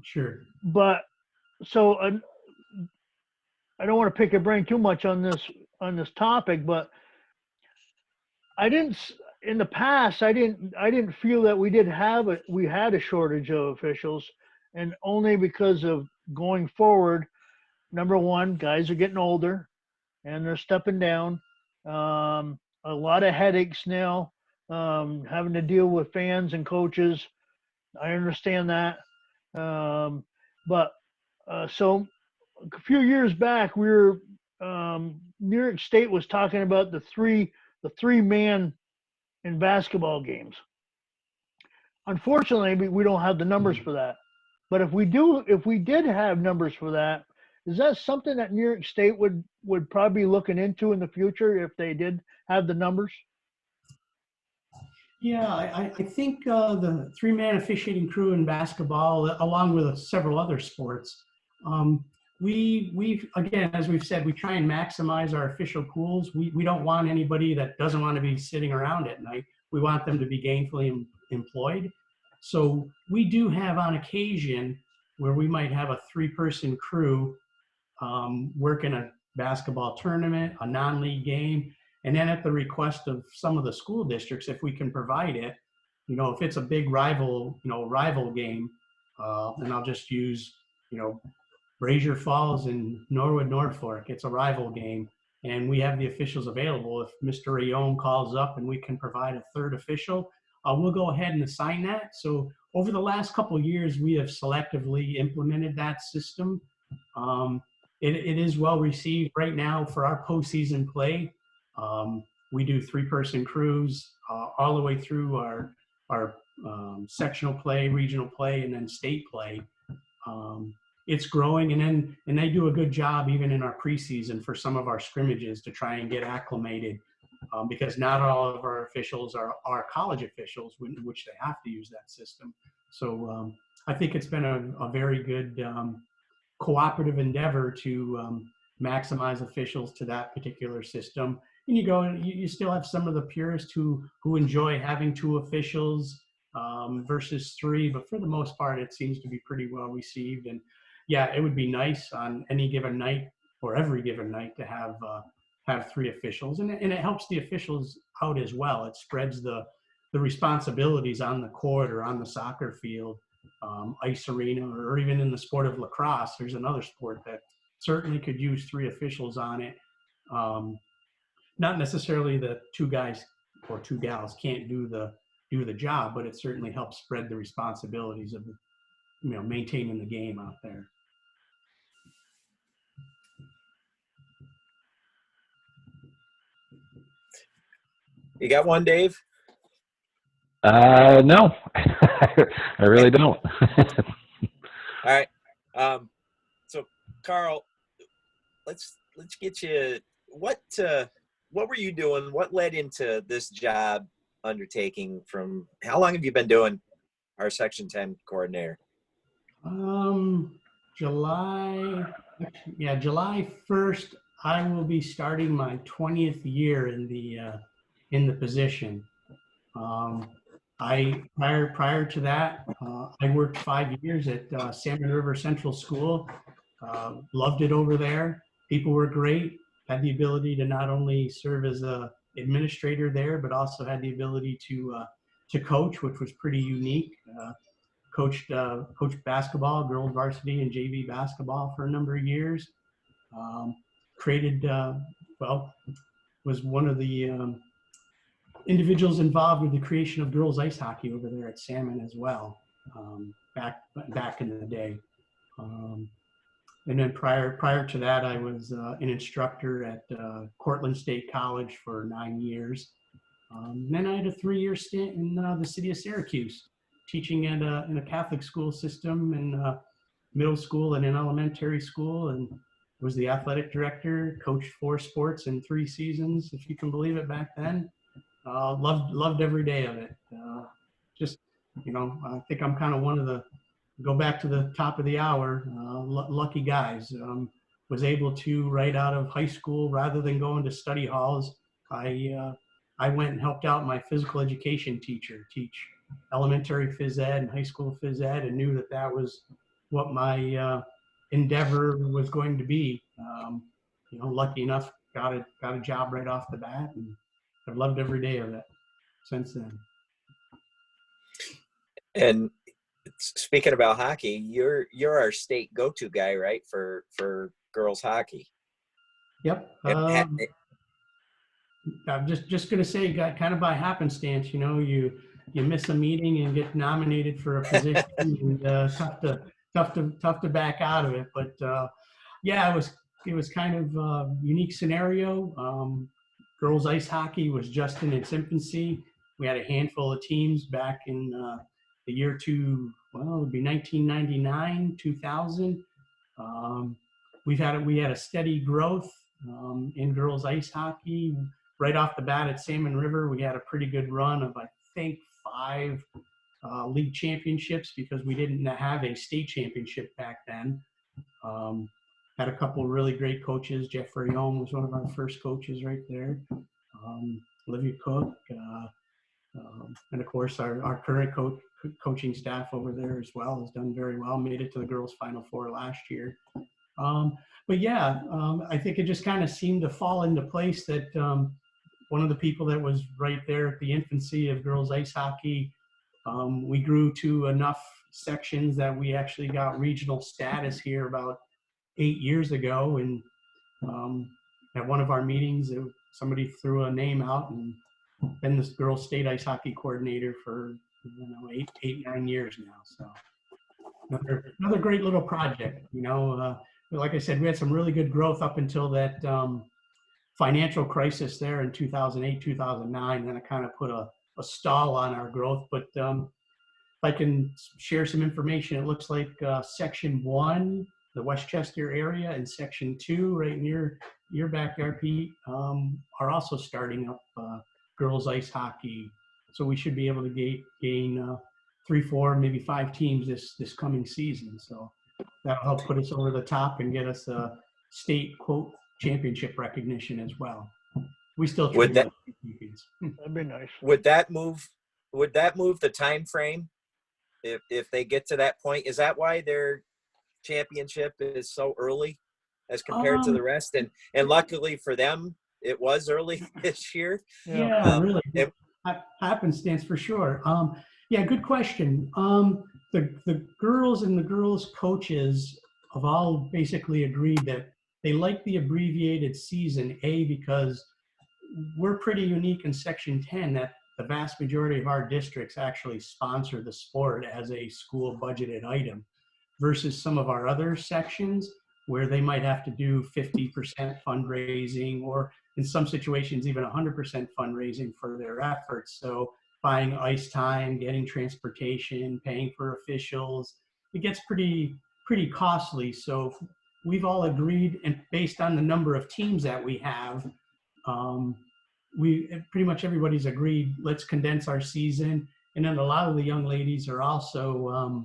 Speaker 2: Sure.
Speaker 1: But so I don't want to pick your brain too much on this topic, but in the past I didn't feel that we had a shortage of officials, and only because of going forward. Number one, guys are getting older and they're stepping down. A lot of headaches now, having to deal with fans and coaches. I understand that. But so a few years back, New York State was talking about the three man in basketball games. Unfortunately, we don't have the numbers for that. But if we did have numbers for that, is that something that New York State would probably be looking into in the future if they did have the numbers?
Speaker 2: Yeah, I think the 3-man officiating crew in basketball, along with several other sports, we again, as we've said, we try and maximize our official pools. We don't want anybody that doesn't want to be sitting around at night. We want them to be gainfully employed. So we do have on occasion where we might have a 3-person crew working a basketball tournament, a non-league game, and then at the request of some of the school districts, if we can provide it, if it's a big rival game, And I'll just use, Brazier Falls and Norwood Norfolk. It's a rival game, and we have the officials available. If Mr. Rayom calls up and we can provide a third official, we'll go ahead and assign that. So over the last couple of years, we have selectively implemented that system. It is well received right now for our postseason play. We do 3-person crews all the way through our sectional play, regional play, and then state play. It's growing, and they do a good job even in our preseason for some of our scrimmages to try and get acclimated, because not all of our officials are college officials, which they have to use that system. So I think it's been a very good cooperative endeavor to maximize officials to that particular system. And you still have some of the purists who enjoy having 2 officials versus 3, but for the most part, it seems to be pretty well received. And yeah, it would be nice on any given night or every given night to have 3 officials, and it helps the officials out as well. It spreads the responsibilities on the court or on the soccer field, ice arena, or even in the sport of lacrosse. There's another sport that certainly could use 3 officials on it. Not necessarily the 2 guys or 2 gals can't do the job, but it certainly helps spread the responsibilities of maintaining the game out there.
Speaker 4: You got one, Dave?
Speaker 3: No, I really don't.
Speaker 4: All right. So Carl, let's get you. What were you doing? What led into this job undertaking? From how long have you been doing our Section 10 coordinator?
Speaker 2: July 1st, I will be starting my 20th year in the position. Prior to that, I worked 5 years at Salmon River Central School. Loved it over there. People were great. Had the ability to not only serve as a administrator there, but also had the ability to coach, which was pretty unique. Coached basketball, girls varsity and JV basketball for a number of years. Was one of the individuals involved with the creation of girls ice hockey over there at Salmon as well, back in the day. And then prior to that, I was an instructor at Cortland State College for 9 years. Then I had a 3-year stint in the city of Syracuse, teaching in a Catholic school system in middle school and in elementary school, and was the athletic director, coached 4 sports in 3 seasons, if you can believe it, back then. Loved every day of it. I think I'm kind of one of the, go back to the top of the hour, lucky guys. Was able to, right out of high school, rather than going to study halls, I went and helped out my physical education teacher teach elementary phys ed and high school phys ed, and knew that was what my endeavor was going to be. Lucky enough, got a job right off the bat, and I've loved every day of it since then.
Speaker 4: And speaking about hockey, you're our state go-to guy, right, for girls hockey?
Speaker 2: Yep. I'm just going to say, kind of by happenstance, you miss a meeting and get nominated for a position, and tough to back out of it. But it was kind of a unique scenario. Girls ice hockey was just in its infancy. We had a handful of teams back in the year it would be 1999, 2000. We had a steady growth in girls ice hockey. Right off the bat at Salmon River, we had a pretty good run of, I think, 5 league championships, because we didn't have a state championship back then. Had a couple of really great coaches. Jeff Rayom was one of our first coaches right there. Olivia Cook, and of course our current coaching staff over there as well has done very well. Made it to the girls' Final Four last year. I think it just kind of seemed to fall into place that one of the people that was right there at the infancy of girls ice hockey, we grew to enough sections that we actually got regional status here about 8 years ago. And at one of our meetings, somebody threw a name out, and been this girls' state ice hockey coordinator for 9 years now. So another great little project. Like I said, we had some really good growth up until that financial crisis there in 2008, 2009. Then it kind of put a stall on our growth. But if I can share some information, it looks like Section 1, the Westchester area, and Section 2, right near your backyard, Pete, are also starting up girls ice hockey. So we should be able to gain 3, 4, maybe 5 teams this coming season. So that'll help put us over the top and get us a state quote championship recognition as well. We still
Speaker 4: Would that
Speaker 1: that'd be nice.
Speaker 4: Would that move the time frame if they get to that point? Is that why their championship is so early as compared to the rest? And luckily for them, it was early this year.
Speaker 2: Yeah, really. Happenstance for sure. Yeah, good question. The girls and the girls coaches have all basically agreed that they like the abbreviated season, because we're pretty unique in Section 10 that the vast majority of our districts actually sponsor the sport as a school budgeted item, versus some of our other sections where they might have to do 50% fundraising, or in some situations even 100% fundraising for their efforts. So buying ice time, getting transportation, paying for officials, it gets pretty costly. So we've all agreed, and based on the number of teams that we have, pretty much everybody's agreed, let's condense our season. And then a lot of the young ladies are also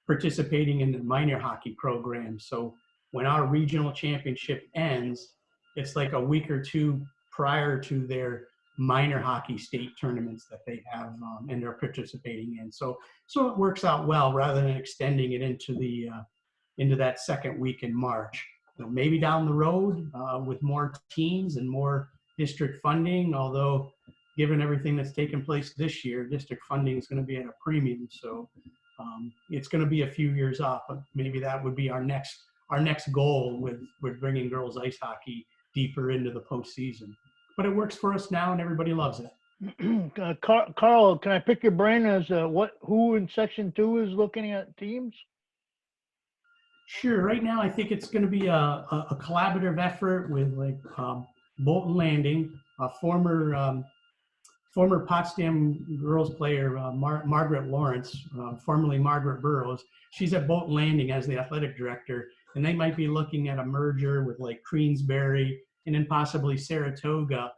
Speaker 2: participating in the minor hockey program. So when our regional championship ends, it's like a week or two prior to their minor hockey state tournaments that they have and they're participating in. So it works out well rather than extending it into that second week in March. Maybe down the road with more teams and more district funding, although given everything that's taken place this year, district funding is going to be at a premium. So it's going to be a few years off, but maybe that would be our next goal with bringing girls ice hockey deeper into the postseason. But it works for us now, and everybody loves it.
Speaker 1: Carl, can I pick your brain as who in Section 2 is looking at teams?
Speaker 2: Sure. Right now, I think it's going to be a collaborative effort with Bolton Landing, a former Potsdam girls player, Margaret Lawrence, formerly Margaret Burrows. She's at Bolton Landing as the athletic director, and they might be looking at a merger with Queensbury and then possibly Saratoga.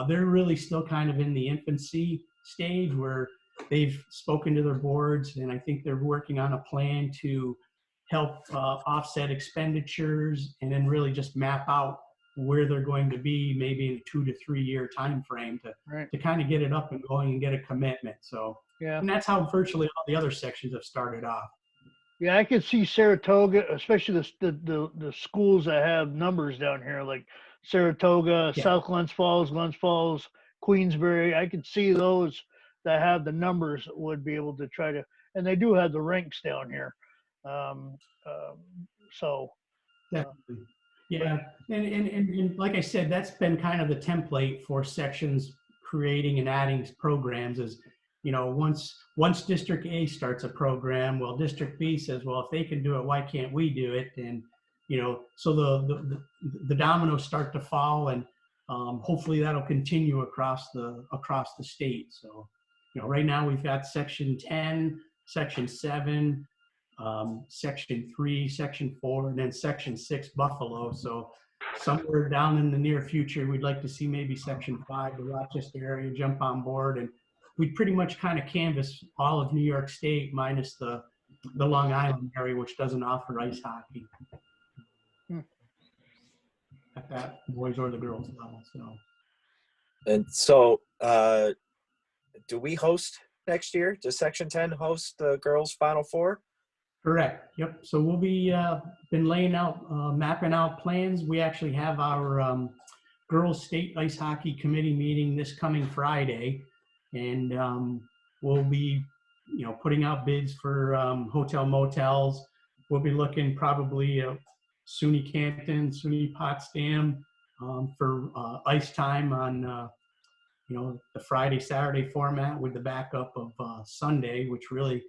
Speaker 2: They're really still kind of in the infancy stage where they've spoken to their boards, and I think they're working on a plan to help offset expenditures and then really just map out where they're going to be maybe in a 2 to 3 year time frame to kind of get it up and going and get a commitment. So yeah, and that's how virtually all the other sections have started off.
Speaker 1: Yeah, I could see Saratoga, especially the schools that have numbers down here, like Saratoga, yeah. South Glens Falls, Queensbury. I could see those that have the numbers would be able to try to, and they do have the rinks down here.
Speaker 2: Definitely. Yeah, and like I said, that's been kind of the template for sections creating and adding programs. Is once District A starts a program, well, District B says, well, if they can do it, why can't we do it? And so the dominoes start to fall, and hopefully that'll continue across the state. So right now we've got Section 10, Section 7. Section 3, Section 4, and then Section 6 Buffalo. So somewhere down in the near future, we'd like to see maybe Section 5, the Rochester area, jump on board, and we'd pretty much kind of canvass all of New York State minus the Long Island area, which doesn't offer ice hockey at that boys or the girls level.
Speaker 4: And so, do we host next year? Does Section 10 host the girls' Final Four?
Speaker 2: Correct. Yep. So we'll be been laying out, mapping out plans. We actually have our girls state ice hockey committee meeting this coming Friday, and we'll be putting out bids for hotel motels. We'll be looking probably SUNY Canton, SUNY Potsdam for ice time on the Friday, Saturday format with the backup of Sunday, which really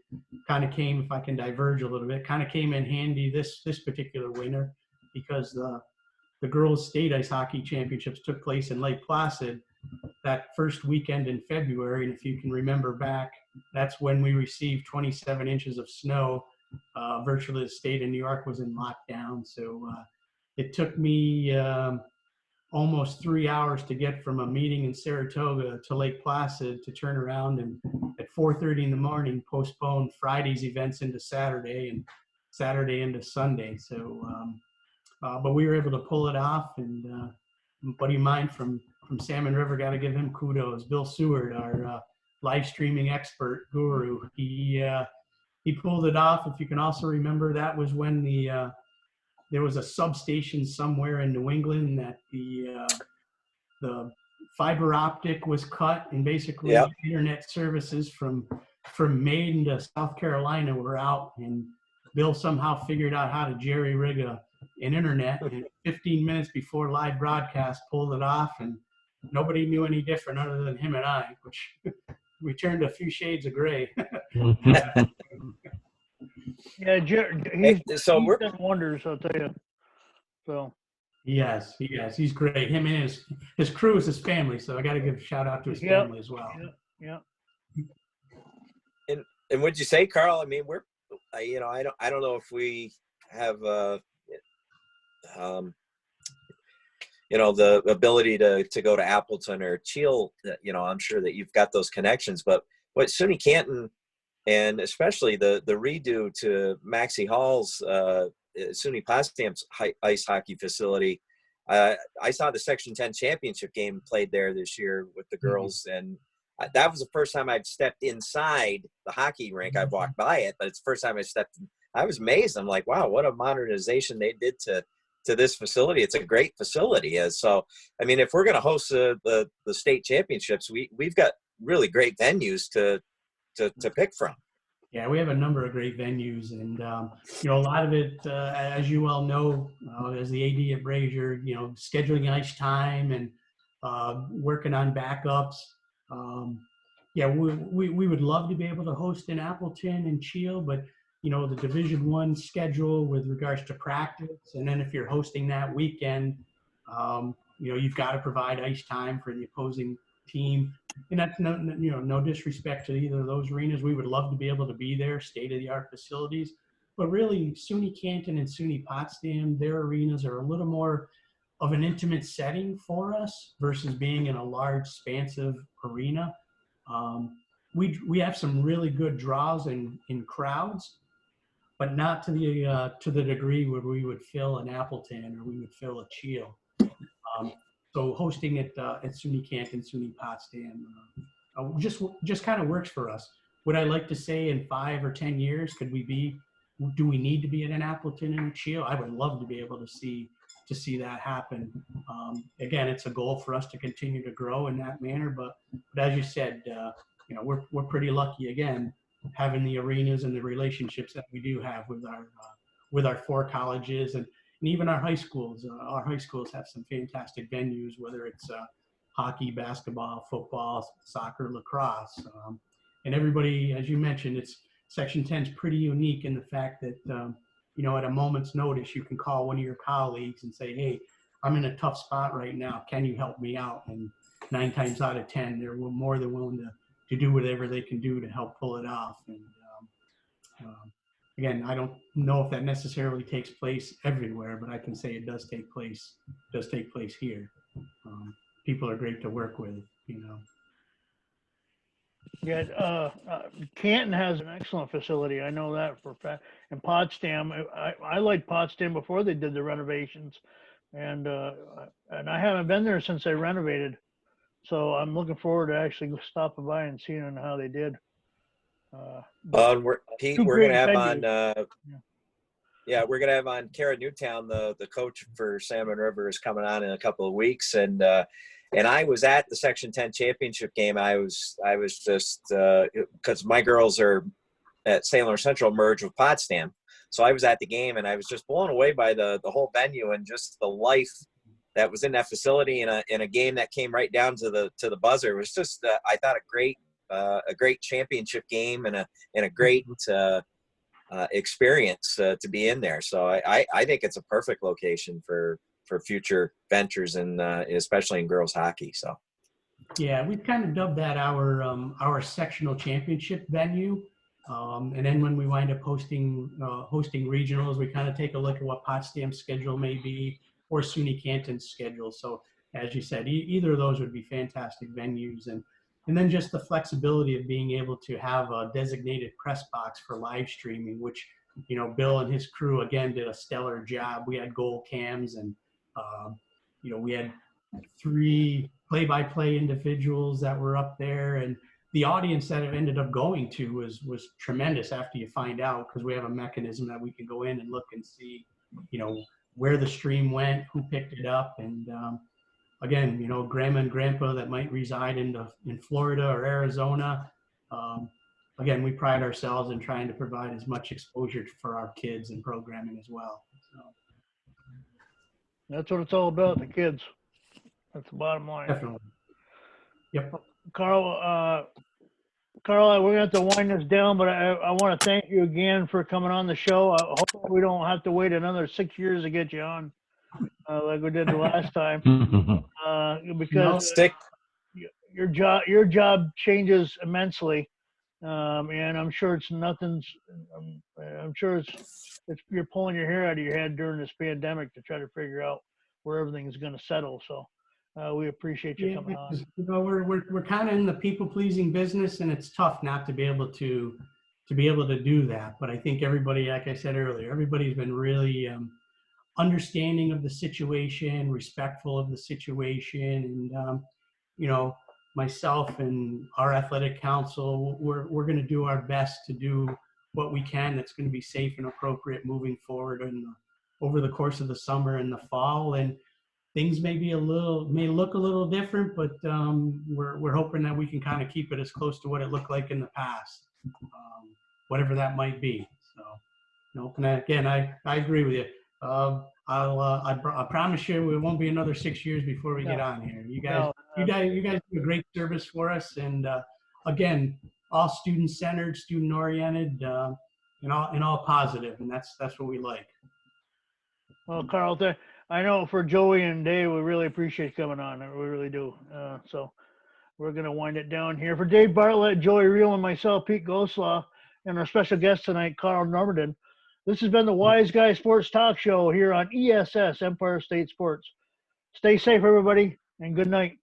Speaker 2: kind of came, if I can diverge a little bit, kind of came in handy this particular winter because the girls' state ice hockey championships took place in Lake Placid that first weekend in February. And if you can remember back, that's when we received 27 inches of snow. Virtually the state of New York was in lockdown. So it took me almost 3 hours to get from a meeting in Saratoga to Lake Placid to turn around and at 4:30 in the morning postpone Friday's events into Saturday and Saturday into Sunday. So, but we were able to pull it off. And a buddy of mine from Salmon River, got to give him kudos. Bill Seward, our live streaming expert guru, he pulled it off. If you can also remember, that was when there was a substation somewhere in New England that the fiber optic was cut, and basically internet services from Maine to South Carolina were out, and Bill somehow figured out how to jerry rig an internet, and 15 minutes before live broadcast pulled it off, and nobody knew any different other than him and I, which we turned a few shades of gray.
Speaker 1: Yeah, he's done wonders, I'll tell you. So.
Speaker 2: Yes, he's great. Him and his crew is his family, so I got to give a shout out to his family as well.
Speaker 1: Yeah.
Speaker 4: And would you say, Carl? I mean, I don't know if we have the ability to go to Appleton or Cheel. I'm sure that you've got those connections, but what SUNY Canton, and especially the redo to Maxey Hall's SUNY Potsdam's ice hockey facility. I saw the Section 10 championship game played there this year with the girls, and that was the first time I'd stepped inside the hockey rink. I've walked by it, but it's the first time I stepped in. I was amazed. I'm like, wow, what a modernization they did to this facility. It's a great facility. So, I mean, if we're going to host the state championships, we've got really great venues to pick from.
Speaker 2: Yeah, we have a number of great venues, and a lot of it, as you well know, as the AD at Brazier, scheduling ice time and working on backups. We would love to be able to host in Appleton and Cheel, but the Division I schedule with regards to practice, and then if you're hosting that weekend, you've got to provide ice time for the opposing team. And that's no disrespect to either of those arenas. We would love to be able to be there, state-of-the-art facilities. But really, SUNY Canton and SUNY Potsdam, their arenas are a little more of an intimate setting for us versus being in a large, expansive arena. We have some really good draws in crowds, but not to the degree where we would fill an Appleton or we would fill a Cheel. So hosting it at SUNY Canton, SUNY Potsdam, just kind of works for us. Would I like to say in 5 or 10 years, do we need to be at an Appleton and a Cheel? I would love to be able to see that happen. Again, it's a goal for us to continue to grow in that manner. But as you said, we're pretty lucky again having the arenas and the relationships that we do have with our 4 colleges and even our high schools. Our high schools have some fantastic venues, whether it's hockey, basketball, football, soccer, lacrosse. And everybody, as you mentioned, Section 10 is pretty unique in the fact that, at a moment's notice, you can call one of your colleagues and say, hey, I'm in a tough spot right now. Can you help me out? And 9 times out of 10, they're more than willing to do whatever they can do to help pull it off. And again, I don't know if that necessarily takes place everywhere, but I can say it does take place here. People are great to work with,
Speaker 1: Yeah, Canton has an excellent facility. I know that for a fact. And Potsdam, I liked Potsdam before they did the renovations, and I haven't been there since they renovated. So I'm looking forward to actually stopping by and seeing how they did.
Speaker 4: Pete, we're gonna have on. We're gonna have on Kara Newtown, the coach for Salmon River, is coming on in a couple of weeks, and And I was at the Section 10 championship game. I was just because my girls are at St. Lawrence Central merged with Potsdam, so I was at the game and I was just blown away by the whole venue and just the life that was in that facility in a game that came right down to the buzzer. It was just I thought a great championship game and a great experience to be in there. So I think it's a perfect location for future ventures and especially in girls hockey. So
Speaker 2: yeah, we've kind of dubbed that our sectional championship venue. And then when we wind up hosting regionals, we kind of take a look at what Potsdam's schedule may be or SUNY Canton's schedule. So as you said, either of those would be fantastic venues. And then just the flexibility of being able to have a designated press box for live streaming, which, Bill and his crew, again, did a stellar job. We had goal cams and, we had 3 play-by-play individuals that were up there. And the audience that it ended up going to was tremendous after you find out, because we have a mechanism that we can go in and look and see, where the stream went, who picked it up. And again, grandma and grandpa that might reside in Florida or Arizona. Again, we pride ourselves in trying to provide as much exposure for our kids and programming as well. So.
Speaker 1: That's what it's all about, the kids. That's the bottom line.
Speaker 2: Definitely. Yep.
Speaker 1: Carl, we're going to have to wind this down, but I want to thank you again for coming on the show. I hope we don't have to wait another 6 years to get you on like we did the last time. Because your job changes immensely. And I'm sure it's nothing's, I'm sure it's you're pulling your hair out of your head during this pandemic to try to figure out where everything's going to settle. So we appreciate you coming on.
Speaker 2: We're kind of in the people pleasing business, and it's tough not to be able to do that. But I think everybody, like I said earlier, everybody's been really understanding of the situation, respectful of the situation, and myself and our athletic council, we're going to do our best to do what we can that's going to be safe and appropriate moving forward and over the course of the summer and the fall. And things may look a little different, but we're hoping that we can kind of keep it as close to what it looked like in the past, whatever that might be. So, and again, I agree with you. I promise you, it won't be another 6 years before we get on here. You guys do a great service for us, and again, all student centered, student oriented, and all positive, and that's what we like.
Speaker 1: Well, Carl, I know for Joey and Dave, we really appreciate you coming on. We really do. So we're going to wind it down here. For Dave Bartlett, Joey Reel, and myself, Pete Goslaw, and our special guest tonight, Carl Normandin, this has been the Wise Guy Sports Talk Show here on ESS, Empire State Sports. Stay safe, everybody, and good night.